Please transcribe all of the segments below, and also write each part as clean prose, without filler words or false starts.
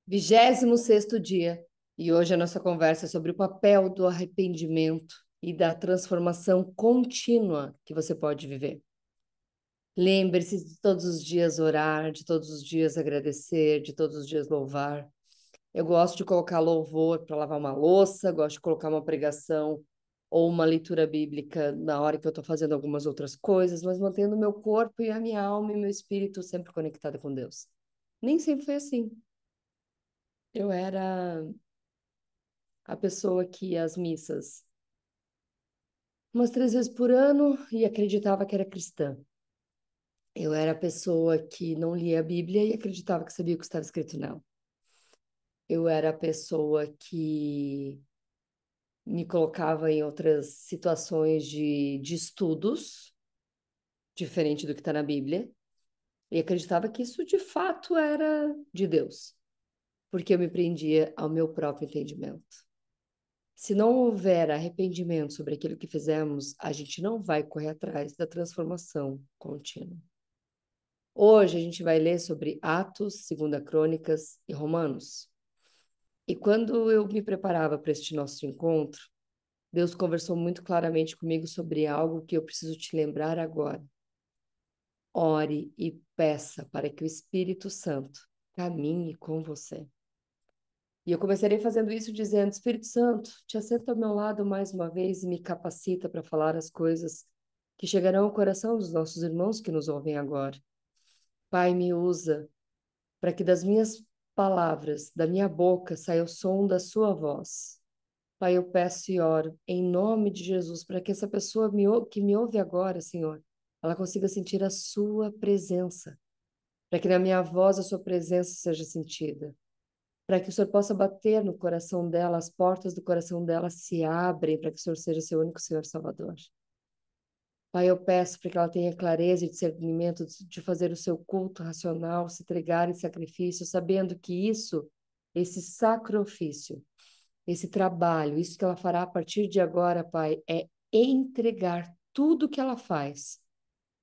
26º dia, e hoje a nossa conversa é sobre o papel do arrependimento e da transformação contínua que você pode viver. Lembre-se de todos os dias orar, de todos os dias agradecer, de todos os dias louvar. Eu gosto de colocar louvor para lavar uma louça, gosto de colocar uma pregação ou uma leitura bíblica na hora que eu estou fazendo algumas outras coisas, mas mantendo o meu corpo e a minha alma e meu espírito sempre conectada com Deus. Nem sempre foi assim. Eu era a pessoa que ia às missas umas 3 vezes por ano e acreditava que era cristã. Eu era a pessoa que não lia a Bíblia e acreditava que sabia o que estava escrito nela. Eu era a pessoa que me colocava em outras situações de estudos, diferente do que está na Bíblia, e acreditava que isso de fato era de Deus, porque eu me prendia ao meu próprio entendimento. Se não houver arrependimento sobre aquilo que fizemos, a gente não vai correr atrás da transformação contínua. Hoje a gente vai ler sobre Atos, Segunda Crônicas e Romanos. E quando eu me preparava para este nosso encontro, Deus conversou muito claramente comigo sobre algo que eu preciso te lembrar agora. Ore e peça para que o Espírito Santo caminhe com você. E eu começaria fazendo isso dizendo: Espírito Santo, te assenta ao meu lado mais uma vez e me capacita para falar as coisas que chegarão ao coração dos nossos irmãos que nos ouvem agora. Pai, me usa para que das minhas palavras, da minha boca, saia o som da sua voz. Pai, eu peço e oro em nome de Jesus para que essa pessoa que me ouve agora, Senhor, ela consiga sentir a sua presença, para que na minha voz a sua presença seja sentida, para que o Senhor possa bater no coração dela, as portas do coração dela se abrem para que o Senhor seja seu único Senhor Salvador. Pai, eu peço para que ela tenha clareza e discernimento de fazer o seu culto racional, se entregar em sacrifício, sabendo que isso, esse sacrifício, esse trabalho, isso que ela fará a partir de agora, Pai, é entregar tudo que ela faz,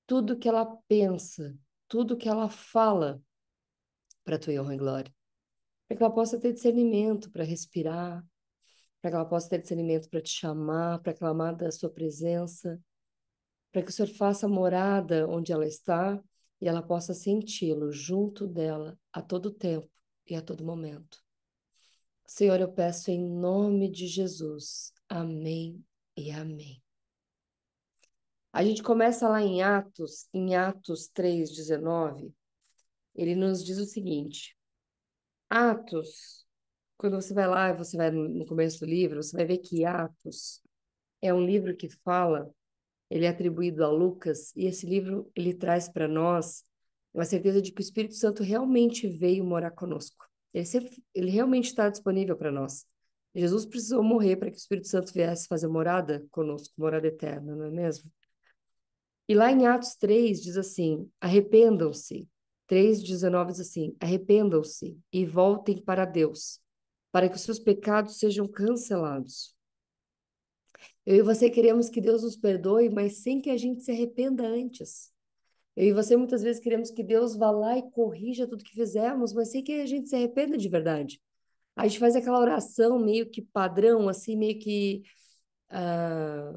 tudo que ela pensa, tudo que ela fala para a tua honra e glória. Para que ela possa ter discernimento para respirar, para que ela possa ter discernimento para te chamar, para clamar da sua presença, para que o Senhor faça morada onde ela está e ela possa senti-lo junto dela a todo tempo e a todo momento. Senhor, eu peço em nome de Jesus. Amém e amém. A gente começa lá em Atos 3:19, ele nos diz o seguinte: Atos, quando você vai lá, você vai no começo do livro, você vai ver que Atos é um livro que fala, ele é atribuído a Lucas, e esse livro ele traz para nós uma certeza de que o Espírito Santo realmente veio morar conosco. Ele realmente está disponível para nós. Jesus precisou morrer para que o Espírito Santo viesse fazer morada conosco, morada eterna, não é mesmo? E lá em Atos 3 diz assim: arrependam-se. 3:19 diz assim: arrependam-se e voltem para Deus, para que os seus pecados sejam cancelados. Eu e você queremos que Deus nos perdoe, mas sem que a gente se arrependa antes. Eu e você muitas vezes queremos que Deus vá lá e corrija tudo que fizemos, mas sem que a gente se arrependa de verdade. A gente faz aquela oração meio que padrão, assim, meio que. ah,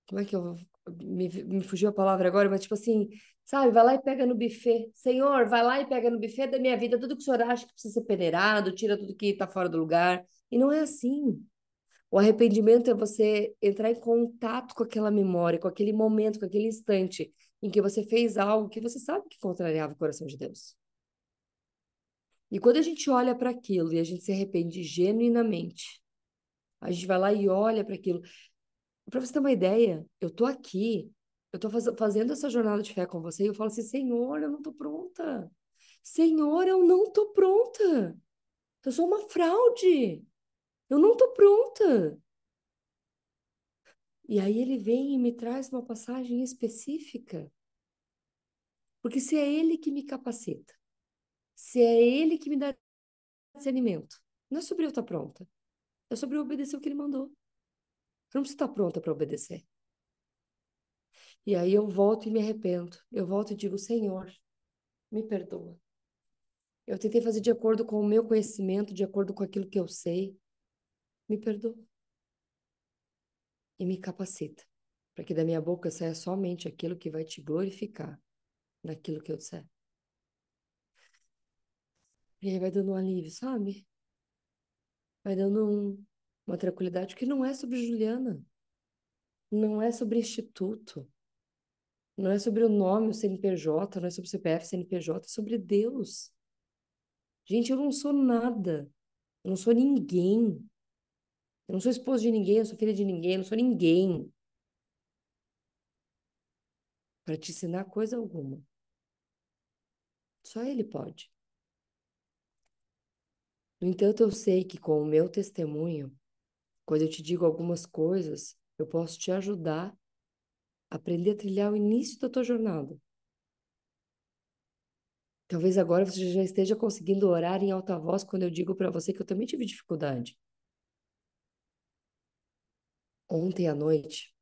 Como é que eu. Me fugiu a palavra agora, mas tipo assim, sabe? Vai lá e pega no buffet. Senhor, vai lá e pega no buffet da minha vida tudo que o senhor acha que precisa ser peneirado, tira tudo que está fora do lugar. E não é assim. O arrependimento é você entrar em contato com aquela memória, com aquele momento, com aquele instante em que você fez algo que você sabe que contrariava o coração de Deus. E quando a gente olha para aquilo e a gente se arrepende genuinamente, a gente vai lá e olha para aquilo. Para você ter uma ideia, eu tô aqui, eu tô fazendo essa jornada de fé com você e eu falo assim, Senhor, eu não tô pronta. Senhor, eu não tô pronta. Eu sou uma fraude. Eu não tô pronta. E aí ele vem e me traz uma passagem específica. Porque se é ele que me capacita, se é ele que me dá discernimento, não é sobre eu estar pronta, é sobre eu obedecer o que ele mandou. Eu não preciso estar pronta para obedecer. E aí eu volto e me arrependo. Eu volto e digo, Senhor, me perdoa. Eu tentei fazer de acordo com o meu conhecimento, de acordo com aquilo que eu sei. Me perdoa e me capacita, para que da minha boca saia somente aquilo que vai te glorificar naquilo que eu disser. E aí vai dando um alívio, sabe? Vai dando uma tranquilidade, que não é sobre Juliana, não é sobre instituto, não é sobre o nome, o CNPJ, não é sobre o CPF, CNPJ, é sobre Deus. Gente, eu não sou nada, eu não sou ninguém, eu não sou esposa de ninguém, eu sou filha de ninguém, eu não sou ninguém para te ensinar coisa alguma. Só Ele pode. No entanto, eu sei que com o meu testemunho, quando eu te digo algumas coisas, eu posso te ajudar a aprender a trilhar o início da tua jornada. Talvez agora você já esteja conseguindo orar em alta voz quando eu digo para você que eu também tive dificuldade. Ontem à noite,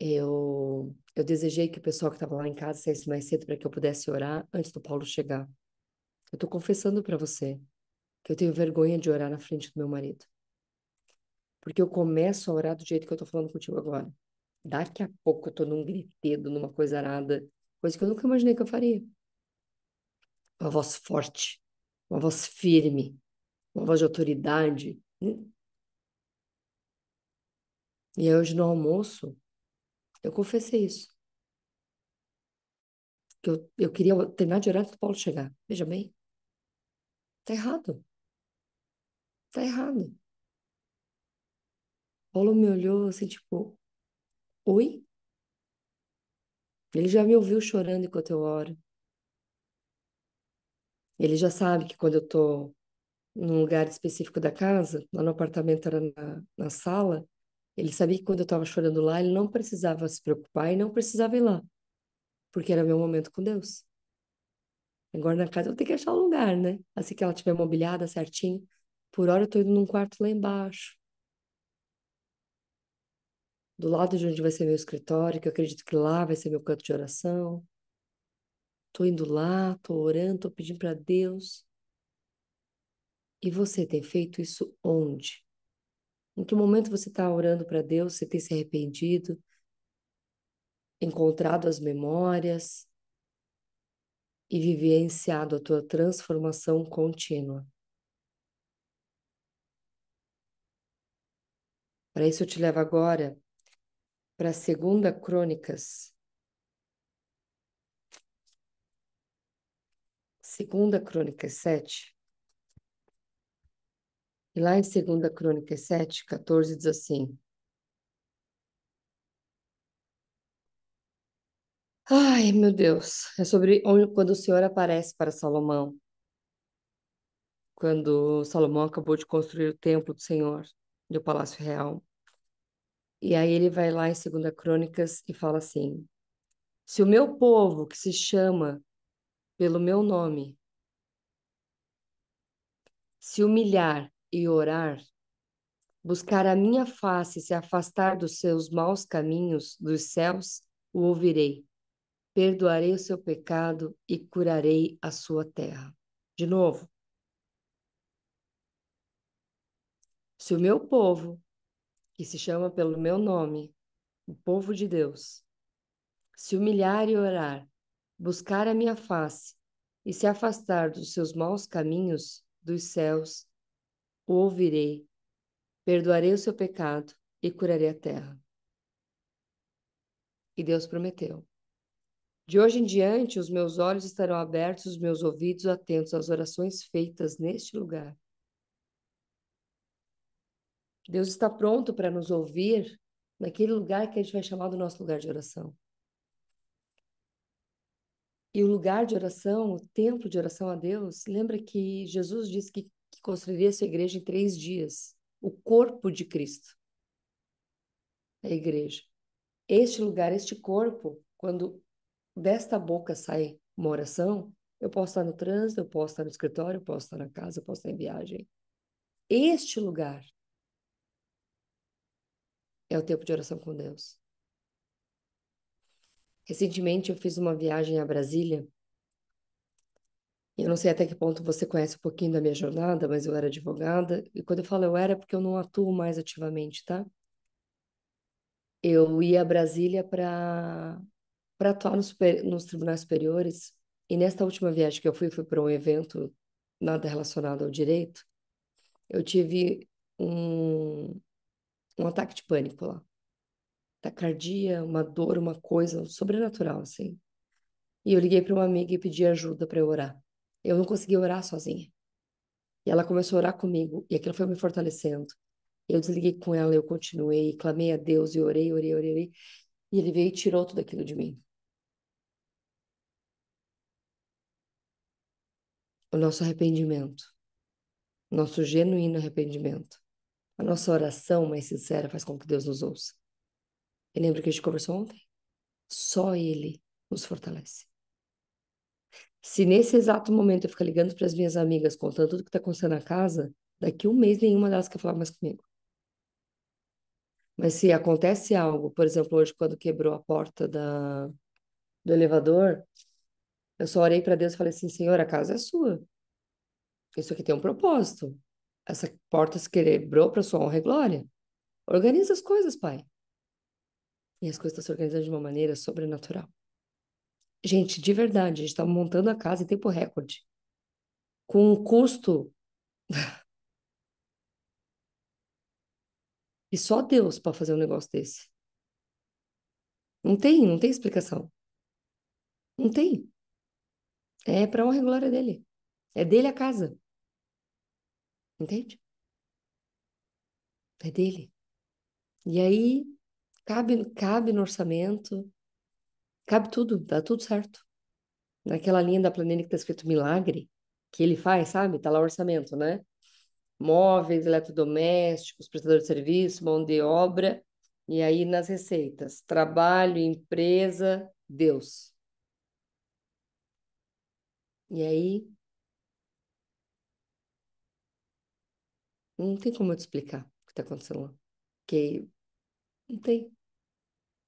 eu desejei que o pessoal que estava lá em casa saísse mais cedo para que eu pudesse orar antes do Paulo chegar. Eu estou confessando para você que eu tenho vergonha de orar na frente do meu marido, porque eu começo a orar do jeito que eu estou falando contigo agora. Daqui a pouco eu tô num gritedo, numa coisa arada, coisa que eu nunca imaginei que eu faria. Uma voz forte, uma voz firme, uma voz de autoridade. E aí hoje no almoço, eu confessei isso. Que eu queria terminar de orar antes do Paulo chegar. Veja bem, tá errado. Tá errado. Paulo me olhou assim, tipo, oi? Ele já me ouviu chorando enquanto eu oro. Ele já sabe que quando eu tô num lugar específico da casa, lá no apartamento era na sala, ele sabia que quando eu estava chorando lá, ele não precisava se preocupar e não precisava ir lá, porque era meu momento com Deus. Agora na casa eu tenho que achar um lugar, né? Assim que ela estiver mobiliada certinho. Por hora eu tô indo num quarto lá embaixo, do lado de onde vai ser meu escritório, que eu acredito que lá vai ser meu canto de oração. Tô indo lá, tô orando, tô pedindo para Deus. E você tem feito isso onde? Em que momento você está orando para Deus? Você tem se arrependido, encontrado as memórias e vivenciado a tua transformação contínua? Para isso eu te levo agora para Segunda Crônicas. Segunda Crônicas 7. E lá em Segunda Crônicas 7, 14 diz assim: Ai, meu Deus, é sobre quando o Senhor aparece para Salomão, quando Salomão acabou de construir o templo do Senhor, do Palácio Real. E aí ele vai lá em Segunda Crônicas e fala assim: Se o meu povo, que se chama pelo meu nome, se humilhar e orar, buscar a minha face e se afastar dos seus maus caminhos dos céus, o ouvirei. Perdoarei o seu pecado e curarei a sua terra. De novo, se o meu povo, que se chama pelo meu nome, o povo de Deus, se humilhar e orar, buscar a minha face e se afastar dos seus maus caminhos dos céus, o ouvirei. Perdoarei o seu pecado e curarei a terra. E Deus prometeu. De hoje em diante, os meus olhos estarão abertos, os meus ouvidos atentos às orações feitas neste lugar. Deus está pronto para nos ouvir naquele lugar que a gente vai chamar do nosso lugar de oração. E o lugar de oração, o templo de oração a Deus, lembra que Jesus disse que construiria sua igreja em 3 dias. O corpo de Cristo, é a igreja. Este lugar, este corpo, quando desta boca sai uma oração, eu posso estar no trânsito, eu posso estar no escritório, eu posso estar na casa, eu posso estar em viagem. Este lugar é o tempo de oração com Deus. Recentemente eu fiz uma viagem a Brasília Eu não sei até que ponto você conhece um pouquinho da minha jornada, mas eu era advogada, e quando eu falo eu era, é porque eu não atuo mais ativamente, tá? Eu ia a Brasília para atuar nos tribunais superiores, e nesta última viagem que eu fui para um evento nada relacionado ao direito, eu tive um, um ataque de pânico lá. Taquicardia, uma dor, uma coisa sobrenatural, assim. E eu liguei para uma amiga e pedi ajuda para eu orar. Eu não conseguia orar sozinha. E ela começou a orar comigo, e aquilo foi me fortalecendo. Eu desliguei com ela, eu continuei, clamei a Deus e orei, orei, orei, orei. E ele veio e tirou tudo aquilo de mim. O nosso arrependimento, nosso genuíno arrependimento, a nossa oração mais sincera faz com que Deus nos ouça. E lembra que a gente conversou ontem? Só Ele nos fortalece. Se nesse exato momento eu ficar ligando para as minhas amigas, contando tudo que está acontecendo na casa, daqui um mês nenhuma delas quer falar mais comigo. Mas se acontece algo, por exemplo, hoje quando quebrou a porta do elevador, eu só orei para Deus e falei assim, Senhor, a casa é sua. Isso aqui tem um propósito. Essa porta se quebrou para sua honra e glória. Organiza as coisas, Pai. E as coisas estão se organizando de uma maneira sobrenatural. Gente, de verdade, a gente está montando a casa em tempo recorde. Com um custo que só Deus pode fazer um negócio desse. Não tem explicação. Não tem. É para honra e glória dele. É dele a casa. Entende? É dele. E aí, cabe no orçamento, cabe tudo, dá tudo certo. Naquela linha da planilha que tá escrito milagre, que ele faz, sabe? Tá lá o orçamento, né? Móveis, eletrodomésticos, prestador de serviço, mão de obra. E aí nas receitas, trabalho, empresa, Deus. E aí, não tem como eu te explicar o que tá acontecendo lá. Que não tem.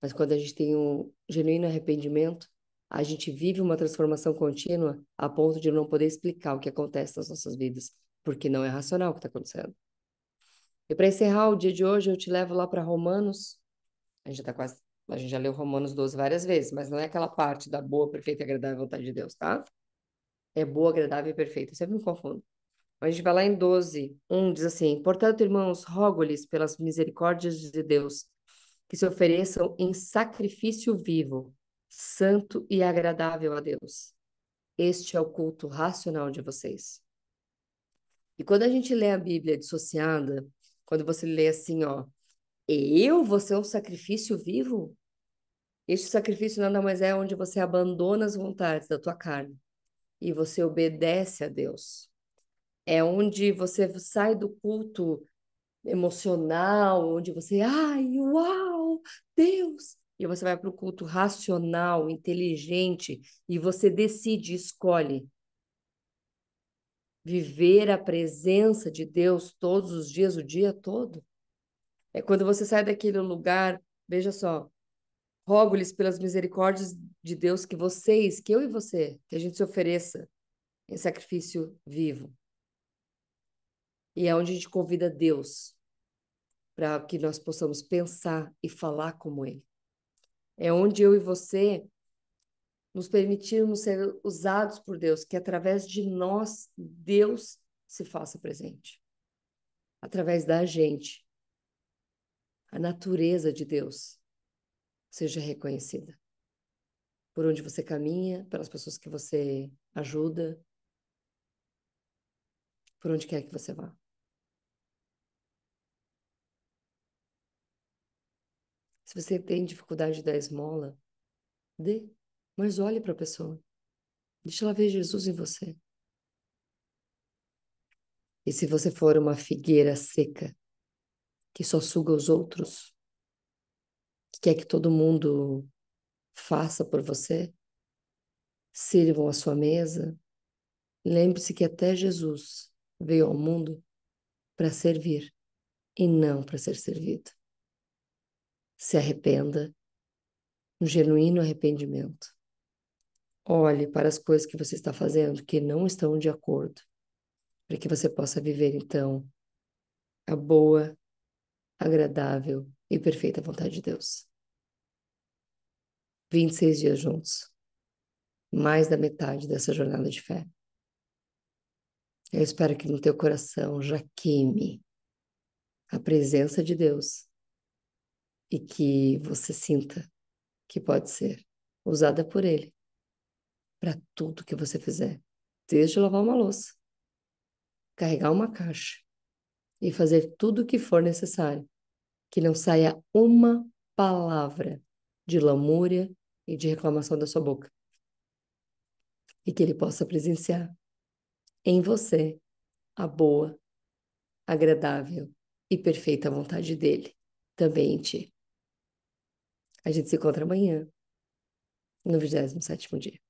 Mas quando a gente tem um genuíno arrependimento, a gente vive uma transformação contínua a ponto de não poder explicar o que acontece nas nossas vidas, porque não é racional o que está acontecendo. E para encerrar o dia de hoje, eu te levo lá para Romanos. A gente já tá quase, a gente já leu Romanos 12 várias vezes, mas não é aquela parte da boa, perfeita e agradável vontade de Deus, tá? É boa, agradável e perfeita. Eu sempre me confundo. A gente vai lá em 12, diz assim: Portanto, irmãos, rogo-lhes pelas misericórdias de Deus que se ofereçam em sacrifício vivo, santo e agradável a Deus. Este é o culto racional de vocês. E quando a gente lê a Bíblia dissociada, quando você lê assim, ó, eu vou ser um sacrifício vivo? Este sacrifício nada mais é onde você abandona as vontades da tua carne e você obedece a Deus. É onde você sai do culto emocional, onde você, ai, uau, Deus! E você vai para o culto racional, inteligente, e você decide, escolhe viver a presença de Deus todos os dias, o dia todo. É quando você sai daquele lugar, veja só, rogo-lhes pelas misericórdias de Deus que vocês, que eu e você, que a gente se ofereça em sacrifício vivo. E é onde a gente convida Deus para que nós possamos pensar e falar como Ele. É onde eu e você nos permitirmos ser usados por Deus, que através de nós, Deus se faça presente. Através da gente, a natureza de Deus seja reconhecida. Por onde você caminha, pelas pessoas que você ajuda, por onde quer que você vá. Se você tem dificuldade de dar esmola, dê, mas olhe para a pessoa. Deixa ela ver Jesus em você. E se você for uma figueira seca, que só suga os outros, que quer que todo mundo faça por você, sirvam a sua mesa, lembre-se que até Jesus veio ao mundo para servir e não para ser servido. Se arrependa, um genuíno arrependimento. Olhe para as coisas que você está fazendo que não estão de acordo, para que você possa viver, então, a boa, agradável e perfeita vontade de Deus. 26 dias juntos, mais da metade dessa jornada de fé. Eu espero que no teu coração já queime a presença de Deus e que você sinta que pode ser usada por Ele para tudo que você fizer, desde lavar uma louça, carregar uma caixa e fazer tudo o que for necessário, que não saia uma palavra de lamúria e de reclamação da sua boca, e que Ele possa presenciar em você a boa, agradável e perfeita vontade dele, também em ti. A gente se encontra amanhã, no 27º dia.